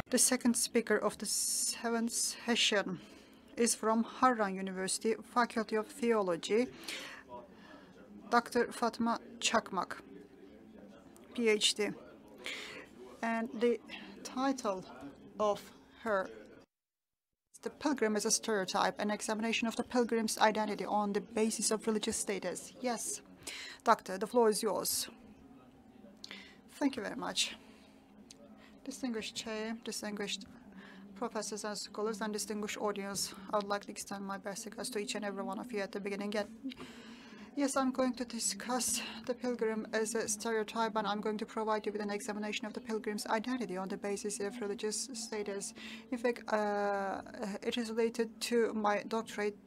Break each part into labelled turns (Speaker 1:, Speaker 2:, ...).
Speaker 1: The second speaker of the 7th session is from Harran University, Faculty of Theology, Dr. Fatma Cakmak, PhD. And the title of her is The Pilgrim as a Stereotype, an examination of the pilgrim's identity on the basis of religious status. Yes, Doctor, the floor is yours. Thank you very much. Distinguished Chair, distinguished professors and scholars, and distinguished audience, I would like to extend my best regards to each and every one of you at the beginning. Yes, I'm going to discuss the pilgrim as a stereotype, and I'm going to provide you with an examination of the pilgrim's identity on the basis of religious status. In fact, it is related to my doctorate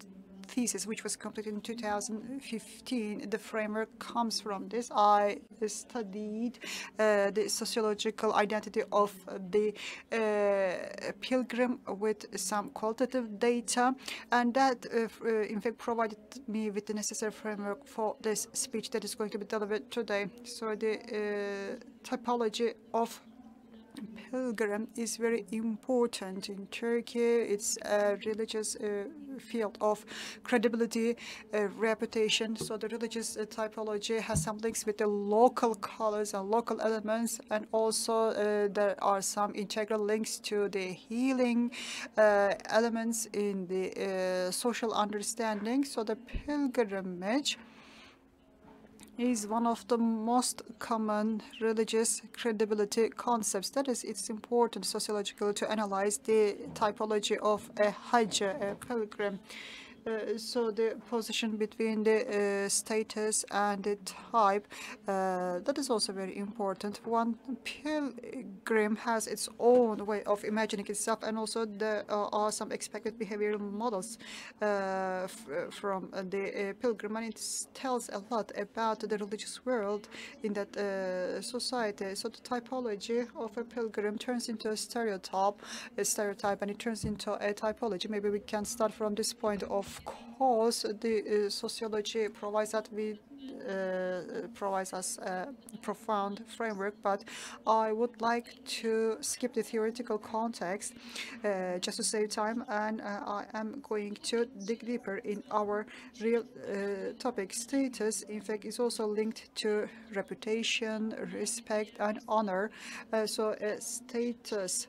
Speaker 1: thesis, which was completed in 2015. The framework comes from this. I studied the sociological identity of the pilgrim with some qualitative data, and that in fact provided me with the necessary framework for this speech that is going to be delivered today. So the typology of pilgrim is very important in Turkey. It's a religious field of credibility, reputation. So the religious typology has some links with the local colors and local elements, and also there are some integral links to the healing elements in the social understanding. So the pilgrimage is one of the most common religious credibility concepts. That is, it's important sociologically to analyze the typology of a Hajj, a pilgrim. So the position between the status and the type, that is also very important. One pilgrim has its own way of imagining itself, and also there are some expected behavioral models from the pilgrim, and it tells a lot about the religious world in that society. So the typology of a pilgrim turns into a stereotype, and it turns into a typology. Maybe we can start from this point. Of course, the sociology provides that provides us a profound framework, but I would like to skip the theoretical context just to save time, and I am going to dig deeper in our real topic. Status, in fact, is also linked to reputation, respect, and honor. So status,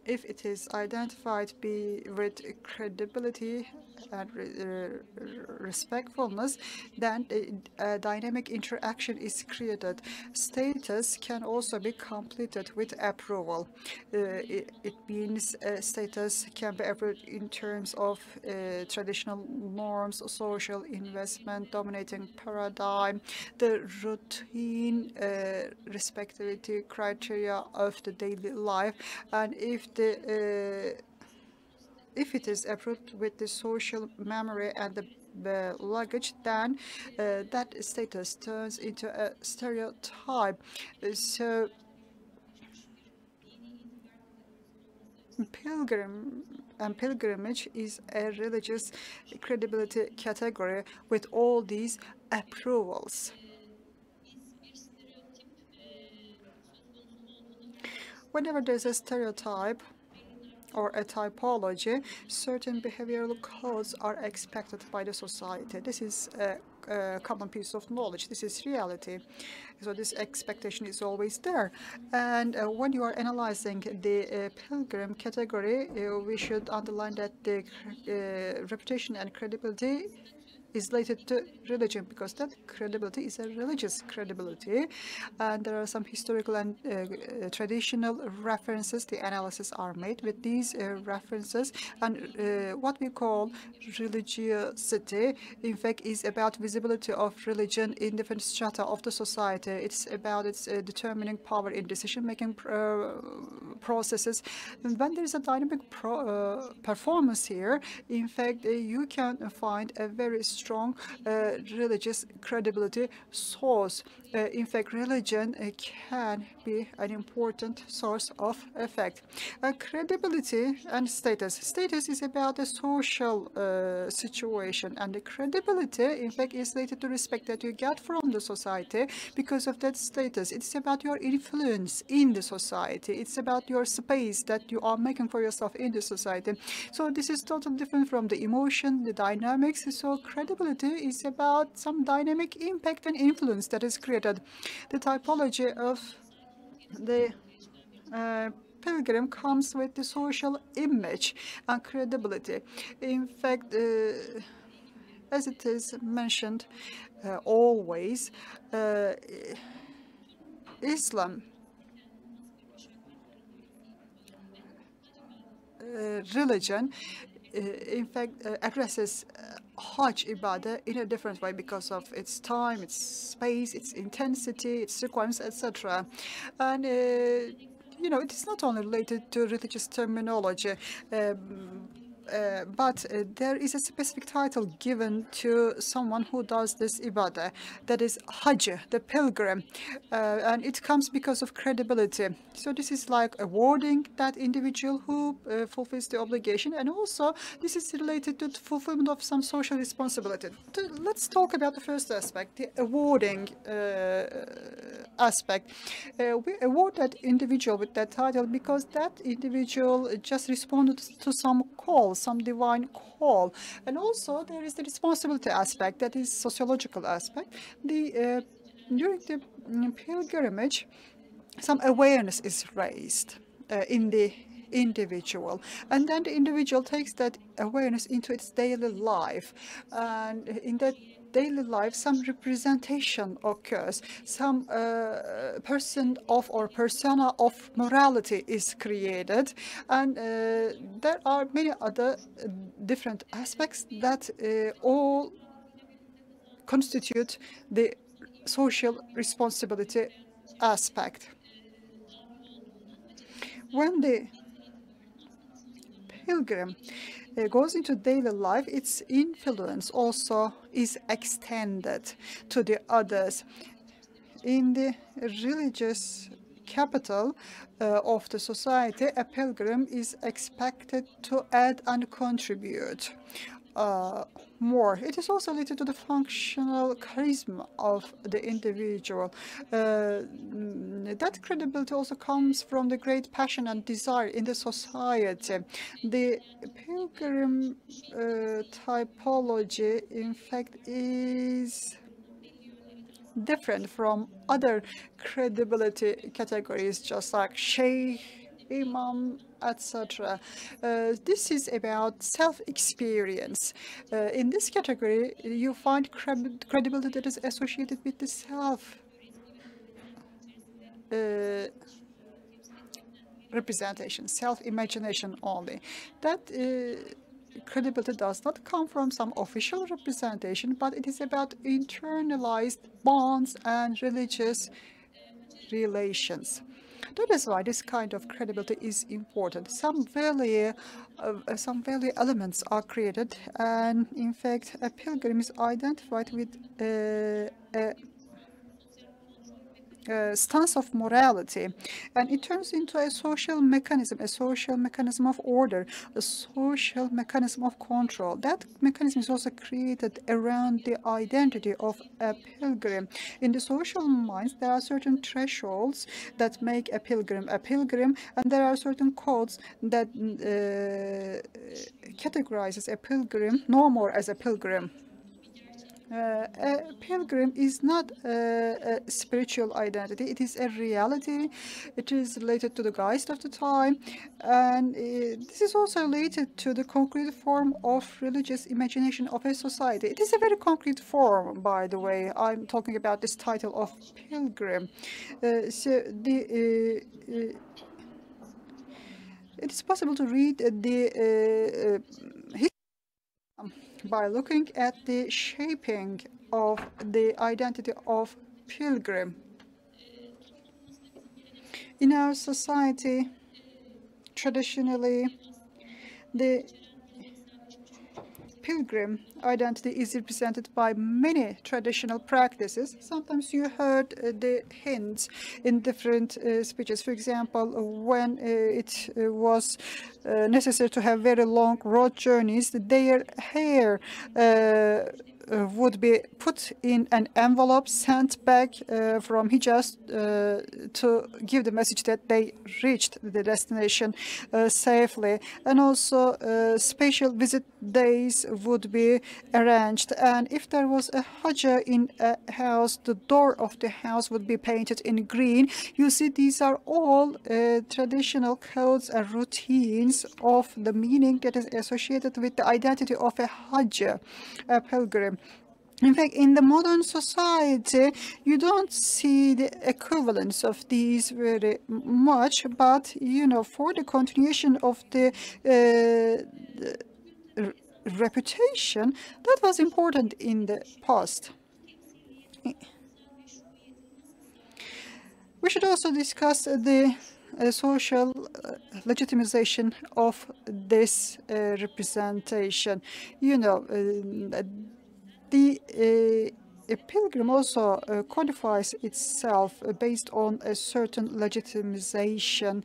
Speaker 1: if it is identified with credibility and respectfulness, then a dynamic interaction is created. Status can also be completed with approval. It means status can be approved in terms of traditional norms, social investment, dominating paradigm, the routine respectability criteria of the daily life, and if it is approved with the social memory and the luggage, then that status turns into a stereotype. So pilgrimage is a religious credibility category with all these approvals. Whenever there's a stereotype or a typology, certain behavioral codes are expected by the society. This is a common piece of knowledge. This is reality. So this expectation is always there. And when you are analyzing the pilgrim category, we should underline that the reputation and credibility is related to religion, because that credibility is a religious credibility, and there are some historical and traditional references. The analysis are made with these references, and what we call religiosity, in fact, is about visibility of religion in different strata of the society. It's about its determining power in decision-making processes. And when there is a dynamic performance here, in fact, you can find a very strong strong religious credibility source. In fact, religion can be an important source of effect. Credibility and status. Status is about the social situation, and the credibility, in fact, is related to respect that you get from the society because of that status. It's about your influence in the society. It's about your space that you are making for yourself in the society. So this is totally different from the emotion, the dynamics. So credibility is about some dynamic impact and influence that is created. The typology of the pilgrim comes with the social image and credibility. In fact, as it is mentioned always, Islam religion in fact addresses Hajj ibadah in a different way because of its time, its space, its intensity, its requirements, etc. And you know, it is not only related to religious terminology, but there is a specific title given to someone who does this ibadah, that is Hajj, the pilgrim, and it comes because of credibility. So this is like awarding that individual who fulfills the obligation, and also this is related to the fulfillment of some social responsibility. Let's talk about the first aspect, the awarding aspect. We award that individual with that title because that individual just responded to some call, some divine call. And also there is the responsibility aspect, that is sociological aspect. During the pilgrimage, some awareness is raised in the individual, and then the individual takes that awareness into its daily life, and in that daily life some representation occurs, some person of or persona of morality is created, and there are many other different aspects that all constitute the social responsibility aspect. When the pilgrim goes into daily life, its influence also is extended to the others. In the religious capital of the society, a pilgrim is expected to add and contribute more. It is also related to the functional charisma of the individual. That credibility also comes from the great passion and desire in the society. The pilgrim typology, in fact, is different from other credibility categories, just like sheikh, imam, etc. This is about self-experience. In this category, you find credibility that is associated with the self representation, self-imagination only. That credibility does not come from some official representation, but it is about internalized bonds and religious relations. That is why this kind of credibility is important. Some value elements are created, and in fact, a pilgrim is identified with a stance of morality, and it turns into a social mechanism of order, a social mechanism of control. That mechanism is also created around the identity of a pilgrim. In the social minds, there are certain thresholds that make a pilgrim, and there are certain codes that categorizes a pilgrim no more as a pilgrim. A pilgrim is not a spiritual identity, it is a reality. It is related to the geist of the time, and this is also related to the concrete form of religious imagination of a society. It is a very concrete form, by the way. I'm talking about this title of pilgrim. It is possible to read the history by looking at the shaping of the identity of pilgrim. In our society, traditionally, the pilgrim identity is represented by many traditional practices. Sometimes you heard the hints in different speeches. For example, when it was necessary to have very long road journeys, their hair would be put in an envelope, sent back from Hijaz to give the message that they reached the destination safely. And also special visit days would be arranged. And if there was a Hajj in a house, the door of the house would be painted in green. You see, these are all traditional codes and routines of the meaning that is associated with the identity of a Hajj, a pilgrim. In fact, in the modern society, you don't see the equivalence of these very much, but, you know, for the continuation of the reputation, that was important in the past. We should also discuss the social legitimization of this representation. You know, a pilgrim also codifies itself based on a certain legitimization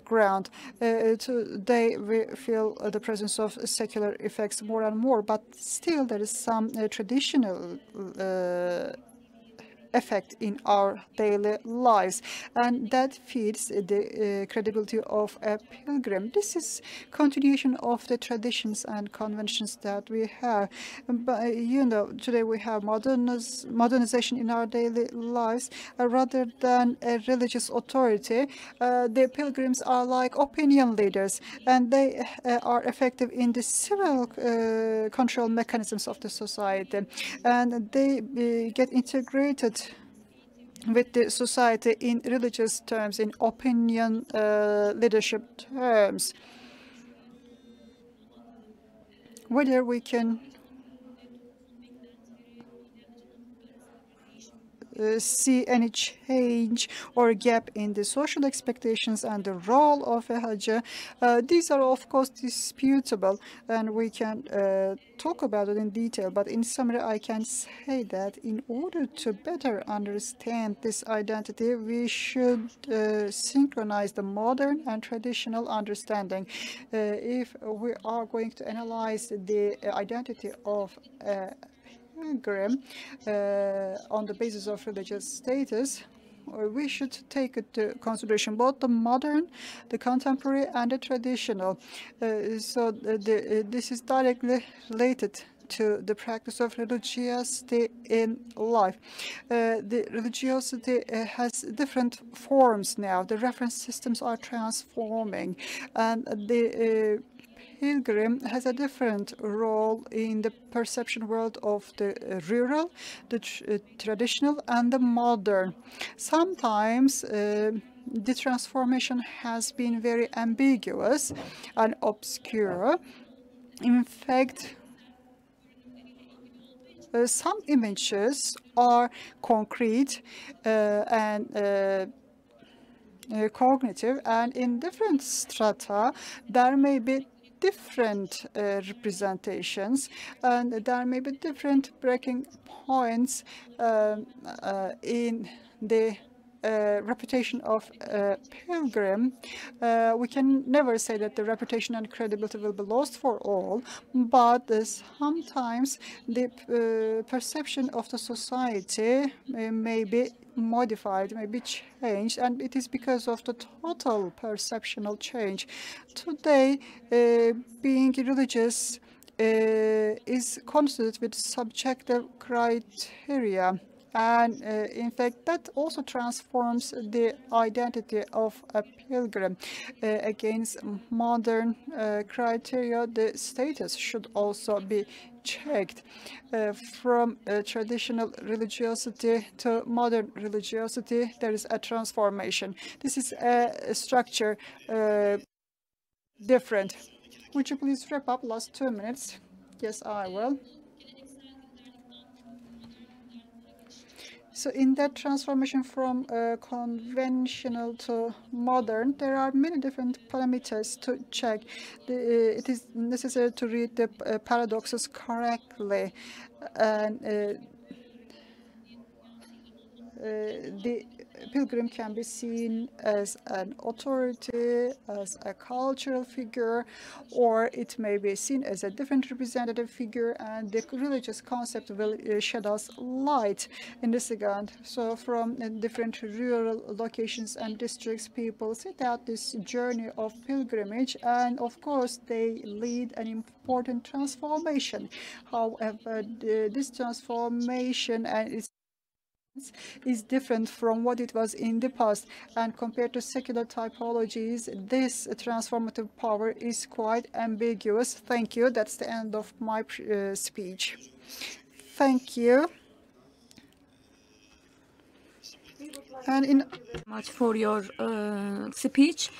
Speaker 1: ground. Today we feel the presence of secular effects more and more, but still there is some traditional effect in our daily lives, and that feeds the credibility of a pilgrim. This is continuation of the traditions and conventions that we have. But, you know, today we have modernization in our daily lives rather than a religious authority. The pilgrims are like opinion leaders, and they are effective in the civil control mechanisms of the society, and they get integrated with the society in religious terms, in opinion leadership terms. Whether we can see any change or gap in the social expectations and the role of a Hajj, these are of course disputable, and we can talk about it in detail. But in summary, I can say that in order to better understand this identity, we should synchronize the modern and traditional understanding. If we are going to analyze the identity of pilgrim on the basis of religious status, we should take into consideration both the modern, the contemporary, and the traditional. This is directly related to the practice of religiosity in life. The religiosity has different forms now. The reference systems are transforming, and the pilgrim has a different role in the perception world of the rural, the traditional, and the modern. Sometimes the transformation has been very ambiguous and obscure. In fact, some images are concrete and cognitive, and in different strata there may be different representations, and there may be different breaking points in the reputation of a pilgrim. We can never say that the reputation and credibility will be lost for all, but sometimes the perception of the society may be modified, may be changed, and it is because of the total perceptional change. Today, being religious is considered with subjective criteria. And in fact, that also transforms the identity of a pilgrim. Against modern criteria, the status should also be checked. From traditional religiosity to modern religiosity, there is a transformation. This is a structure different. Would you please wrap up last 2 minutes? Yes, I will. So in that transformation from conventional to modern, there are many different parameters to check. It is necessary to read the paradoxes correctly. And the pilgrim can be seen as an authority, as a cultural figure, or it may be seen as a different representative figure, and the religious concept will shed us light in this regard. So from different rural locations and districts, people set out this journey of pilgrimage, and of course they lead an important transformation. However, this transformation and its is different from what it was in the past, and compared to secular typologies, this transformative power is quite ambiguous. Thank you. That's the end of my speech. Thank you.
Speaker 2: And much for your speech.